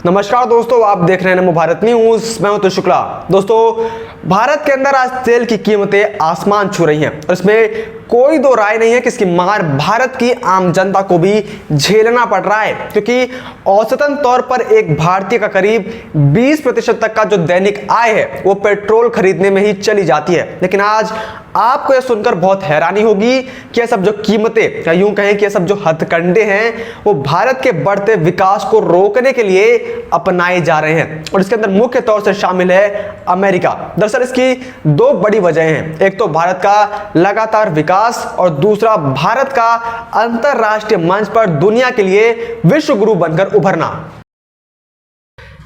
नमस्कार दोस्तों, आप देख रहे हैं नमो भारत न्यूज। मैं हूं तो शुक्ला। दोस्तों, भारत के अंदर आज तेल की कीमतें आसमान छू रही हैं और इसमें कोई दो राय नहीं है कि इसकी मार भारत की आम जनता को भी झेलना पड़ रहा है, क्योंकि औसतन तौर पर एक भारतीय का करीब 20% तक का जो दैनिक आय है वो पेट्रोल खरीदने में ही चली जाती है। लेकिन आज आपको यह सुनकर बहुत हैरानी होगी कि यह सब जो कीमतें, या यूं कहें कि यह सब जो हथकंडे हैं वो भारत के बढ़ते विकास को रोकने के लिए अपनाए जा रहे हैं। और इसके अंदर मुख्य तौर से शामिल है अमेरिका। दरअसल इसकी दो बड़ी वजह हैं। एक तो भारत का लगातार विकास और दूसरा भारत का अंतरराष्ट्रीय मंच पर दुनिया के लिए विश्व गुरु बनकर उभरना।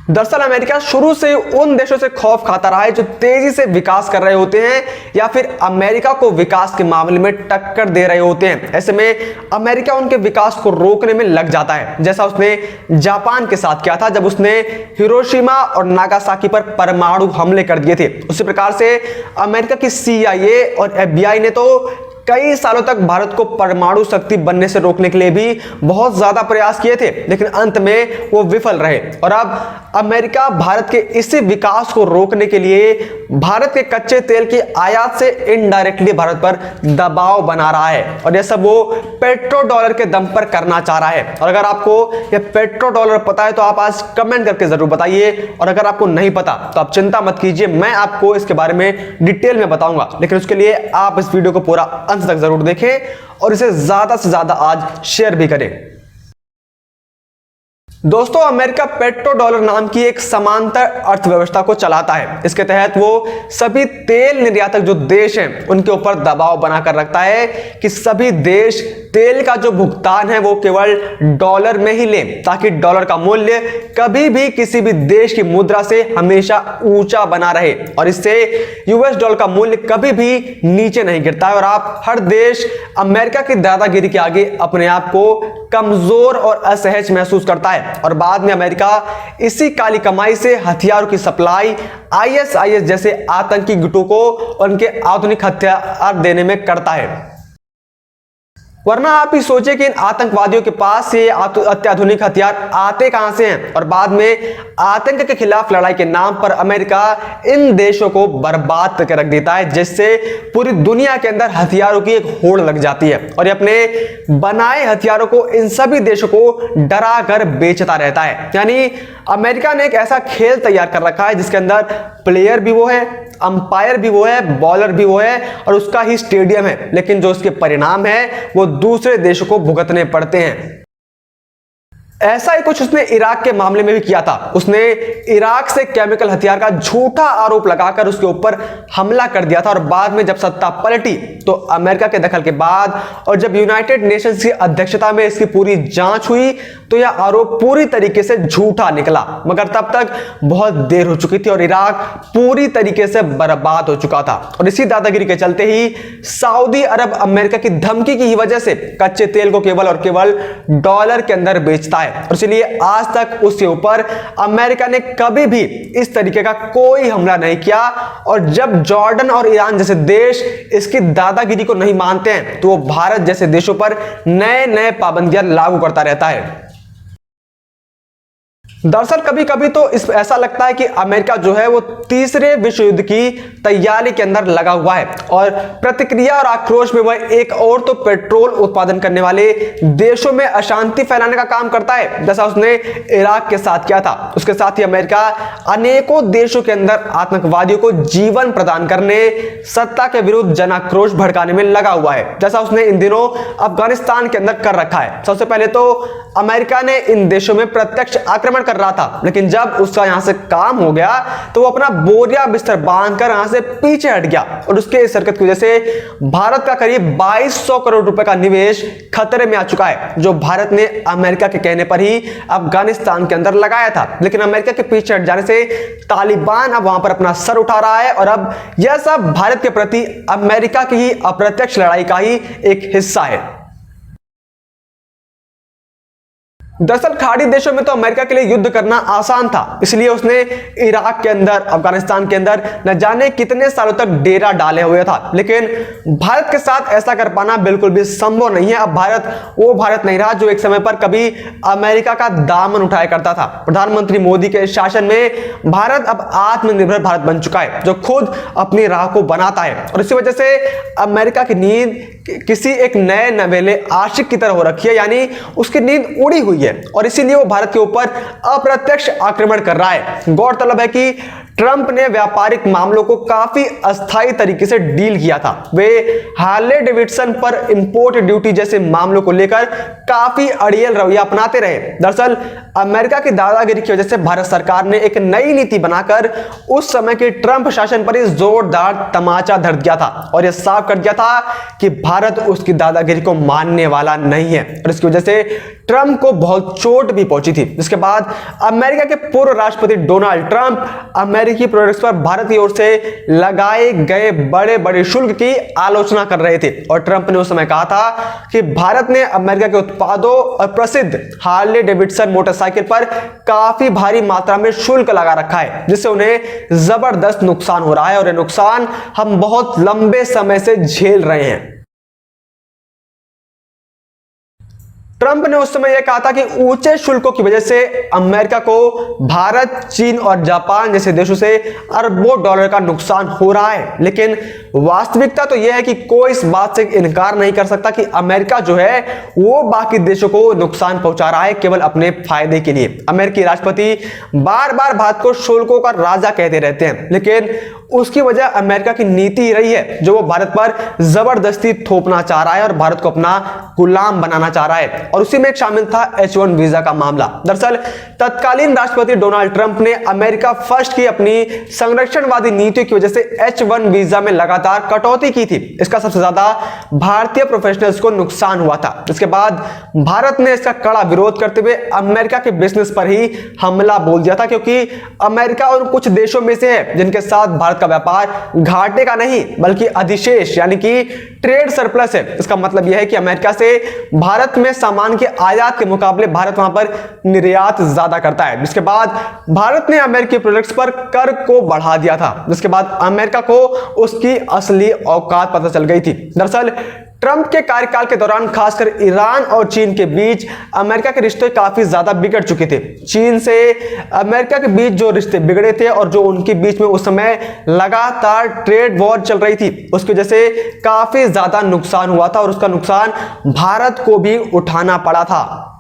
दरअसल अमेरिका शुरू से उन देशों से खौफ खाता रहा है जो तेजी से विकास कर रहे होते हैं या फिर अमेरिका को विकास के मामले में टक्कर दे रहे होते हैं। ऐसे में अमेरिका उनके विकास को रोकने में लग जाता है, जैसा उसने जापान के साथ किया था जब उसने हिरोशिमा और नागासाकी पर परमाणु हमले कर दिए थे। उसी प्रकार से अमेरिका की CIA और FBI ने तो कई सालों तक भारत को परमाणु शक्ति बनने से रोकने के लिए भी बहुत ज्यादा प्रयास किए थे, लेकिन अंत में वो विफल रहे। और अब अमेरिका भारत के इसी विकास को रोकने के लिए भारत के कच्चे तेल की आयात से इनडायरेक्टली भारत पर दबाव बना रहा है, और यह सब वो पेट्रो डॉलर के दम पर करना चाह रहा है। और अगर आपको यह पेट्रो डॉलर पता है तो आप आज कमेंट करके जरूर बताइए, और अगर आपको नहीं पता तो आप चिंता मत कीजिए, मैं आपको इसके बारे में डिटेल में बताऊंगा। लेकिन उसके लिए आप इस वीडियो को पूरा अंत तक जरूर देखें और इसे ज्यादा से ज्यादा आज शेयर भी करें। दोस्तों, अमेरिका पेट्रो डॉलर नाम की एक समांतर अर्थव्यवस्था को चलाता है। इसके तहत वो सभी तेल निर्यातक जो देश हैं उनके ऊपर दबाव बनाकर रखता है कि सभी देश तेल का जो भुगतान है वो केवल डॉलर में ही लें, ताकि डॉलर का मूल्य कभी भी किसी भी देश की मुद्रा से हमेशा ऊंचा बना रहे, और इससे US डॉलर का मूल्य कभी भी नीचे नहीं गिरता है। और आप हर देश अमेरिका की दादागिरी के आगे अपने आप को कमजोर और असहज महसूस करता है, और बाद में अमेरिका इसी काली कमाई से हथियारों की सप्लाई ISIS जैसे आतंकी गुटों को उनके आधुनिक हथियार देने में करता है। वरना आप ही सोचे कि इन आतंकवादियों के पास ये अत्याधुनिक हथियार आते कहां से हैं, और बाद में आतंक के खिलाफ लड़ाई के नाम पर अमेरिका इन देशों को बर्बाद करके रख देता है, जिससे पूरी दुनिया के अंदर हथियारों की एक होड़ लग जाती है, और ये अपने बनाए हथियारों को इन सभी देशों को डरा कर बेचता रहता है। यानी अमेरिका ने एक ऐसा खेल तैयार कर रखा है जिसके अंदर प्लेयर भी वो है, अंपायर भी वो है, बॉलर भी वो है, और उसका ही स्टेडियम है, लेकिन जो उसके परिणाम है वो दूसरे देशों को भुगतने पड़ते हैं। ऐसा ही कुछ उसने इराक के मामले में भी किया था। उसने इराक से केमिकल हथियार का झूठा आरोप लगाकर उसके ऊपर हमला कर दिया था, और बाद में जब सत्ता पलटी तो अमेरिका के दखल के बाद और जब यूनाइटेड नेशंस की अध्यक्षता में इसकी पूरी जांच हुई तो यह आरोप पूरी तरीके से झूठा निकला। मगर तब तक बहुत देर हो चुकी थी और इराक पूरी तरीके से बर्बाद हो चुका था। और इसी दादागिरी के चलते ही सऊदी अरब अमेरिका की धमकी की वजह से कच्चे तेल को केवल और केवल डॉलर के अंदर बेचता है, और इसलिए आज तक उसके ऊपर अमेरिका ने कभी भी इस तरीके का कोई हमला नहीं किया। और जब जॉर्डन और ईरान जैसे देश इसकी दादागिरी को नहीं मानते हैं तो वो भारत जैसे देशों पर नए नए पाबंदियां लागू करता रहता है। दरअसल कभी कभी तो ऐसा लगता है कि अमेरिका जो है वो तीसरे विश्व युद्ध की तैयारी के अंदर लगा हुआ है, और प्रतिक्रिया और आक्रोश में वह एक और तो पेट्रोल उत्पादन करने वाले देशों में अशांति फैलाने का काम करता है, जैसा उसने इराक के साथ किया था। उसके साथ ही अमेरिका अनेकों देशों के अंदर आतंकवादियों को जीवन प्रदान करने, सत्ता के विरुद्ध जन आक्रोश भड़काने में लगा हुआ है, जैसा उसने इन दिनों अफगानिस्तान के अंदर कर रखा है। सबसे पहले तो अमेरिका ने इन देशों में प्रत्यक्ष आक्रमण कर रहा था, लेकिन जब उसका यहां से काम हो गया तो वो अपना बोरिया बिस्तर बांधकर यहां से पीछे हट गया, और उसके इस हरकत की वजह से भारत का करीब 2200 करोड़ रुपए का निवेश खतरे में आ चुका है, जो भारत ने अमेरिका के कहने पर ही अफगानिस्तान के अंदर लगाया था। लेकिन अमेरिका के पीछे हट जाने से तालिबान अब वहां पर अपना सर उठा रहा है, और अब यह सब भारत के प्रति अमेरिका की ही अप्रत्यक्ष लड़ाई का ही एक हिस्सा है। दरअसल खाड़ी देशों में तो अमेरिका के लिए युद्ध करना आसान था, इसलिए उसने इराक के अंदर, अफगानिस्तान के अंदर न जाने कितने सालों तक डेरा डाले हुए था। लेकिन भारत के साथ ऐसा कर पाना बिल्कुल भी संभव नहीं है। अब भारत वो भारत नहीं रहा जो एक समय पर कभी अमेरिका का दामन उठाया करता था। प्रधानमंत्री मोदी के शासन में भारत अब आत्मनिर्भर भारत बन चुका है, जो खुद अपनी राह को बनाता है। और इसी वजह से अमेरिका की नींद किसी एक नए नवेले आशिक की तरह हो रखी है, यानी उसकी नींद उड़ी हुई है और इसीलिए वो भारत के ऊपर अप्रत्यक्ष आक्रमण कर रहा है। गौरतलब है कि ट्रंप ने व्यापारिक मामलों को काफी अस्थायी तरीके से डील किया था। वे हार्ले डेविडसन पर इंपोर्ट ड्यूटी जैसे मामलों को लेकर काफी अड़ियल रवैया अपनाते रहे। दरअसल अमेरिका की दादागिरी की वजह से भारत सरकार ने एक नई नीति बनाकर उस समय के ट्रंप शासन पर जोरदार तमाचा धर दिया था और यह साफ कर दिया था कि भारत उसकी दादागिरी को मानने वाला नहीं है। और इसकी वजह से ट्रंप को बहुत चोट भी पहुंची थी। इसके बाद अमेरिका के पूर्व राष्ट्रपति डोनाल्ड ट्रंप अमेरिकी प्रोडक्ट्स पर भारत की ओर से लगाए गए बड़े बड़े शुल्क की आलोचना कर रहे थे। और ट्रंप ने उस समय कहा था कि भारत ने अमेरिका के उत्पादों और प्रसिद्ध हार्ले डेविडसन मोटरसाइकिल पर काफी भारी मात्रा में शुल्क लगा रखा है, जिससे उन्हें जबरदस्त नुकसान हो रहा है और यह नुकसान हम बहुत लंबे समय से झेल रहे हैं। ट्रंप ने उस समय यह कहा था कि ऊंचे शुल्कों की वजह से अमेरिका को भारत, चीन और जापान जैसे देशों से अरबों डॉलर का नुकसान हो रहा है। लेकिन वास्तविकता तो यह है कि कोई इस बात से इनकार नहीं कर सकता कि अमेरिका जो है वो बाकी देशों को नुकसान पहुंचा रहा है केवल अपने फायदे के लिए। अमेरिकी राष्ट्रपति बार बार भारत को शुल्कों का राजा कहते रहते हैं, लेकिन उसकी वजह अमेरिका की नीति रही है, जो वो भारत पर जबरदस्ती थोपना चाह रहा है और भारत को अपना गुलाम बनाना चाह रहा है। और उसी में एक शामिल था H1 वीजा का मामला। दरअसल तत्कालीन राष्ट्रपति डोनाल्ड ट्रंप ने अमेरिका फर्स्ट की अपनी संरक्षणवादी नीतियों की वजह से H1 वीजा में लगातार कटौती की थी। इसका सबसे ज्यादा भारतीय प्रोफेशनल्स को नुकसान हुआ था। इसके बाद भारत ने इसका कड़ा विरोध करते हुए अमेरिका के बिजनेस पर ही हमला बोल दिया था, क्योंकि अमेरिका उन कुछ देशों में से है जिनके साथ भारत का व्यापार घाटे का नहीं बल्कि अधिशेष यानी कि ट्रेड सरप्लस है। इसका मतलब यह है कि अमेरिका से भारत में सामान के आयात के मुकाबले भारत वहां पर निर्यात ज्यादा करता है। जिसके बाद भारत ने अमेरिकी प्रोडक्ट्स पर कर को बढ़ा दिया था, जिसके बाद अमेरिका को उसकी असली औकात पता चल गई थी। दरअसल ट्रंप के कार्यकाल के दौरान खासकर ईरान और चीन के बीच अमेरिका के रिश्ते काफी ज्यादा बिगड़ चुके थे। चीन से अमेरिका के बीच जो रिश्ते बिगड़े थे और जो उनके बीच में उस समय लगातार ट्रेड वॉर चल रही थी, उसकी वजह से काफी ज्यादा नुकसान हुआ था और उसका नुकसान भारत को भी उठाना पड़ा था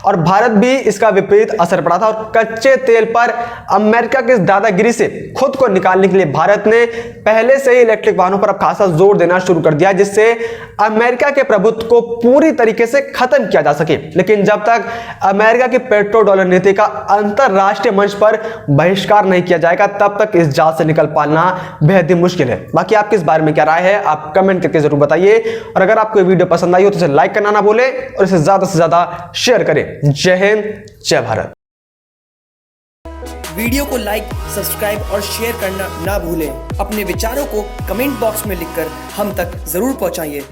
और भारत भी इसका विपरीत असर पड़ा था। और कच्चे तेल पर अमेरिका की दादागिरी से खुद को निकालने के लिए भारत ने पहले से ही इलेक्ट्रिक वाहनों पर अब खासा जोर देना शुरू कर दिया, जिससे अमेरिका के प्रभुत्व को पूरी तरीके से खत्म किया जा सके। लेकिन जब तक अमेरिका की पेट्रो डॉलर नीति का अंतरराष्ट्रीय मंच पर बहिष्कार नहीं किया जाएगा, तब तक इस जाल से निकल पाना बेहद ही मुश्किल है। बाकी आपकी इस बारे में क्या राय है, आप कमेंट करके जरूर बताइए। और अगर आपको वीडियो पसंद आई हो तो इसे लाइक करना ना भूलें और इसे ज्यादा से ज्यादा शेयर करें। जय हिंद, जय भारत। वीडियो को लाइक, सब्सक्राइब और शेयर करना ना भूलें। अपने विचारों को कमेंट बॉक्स में लिखकर हम तक जरूर पहुंचाइए।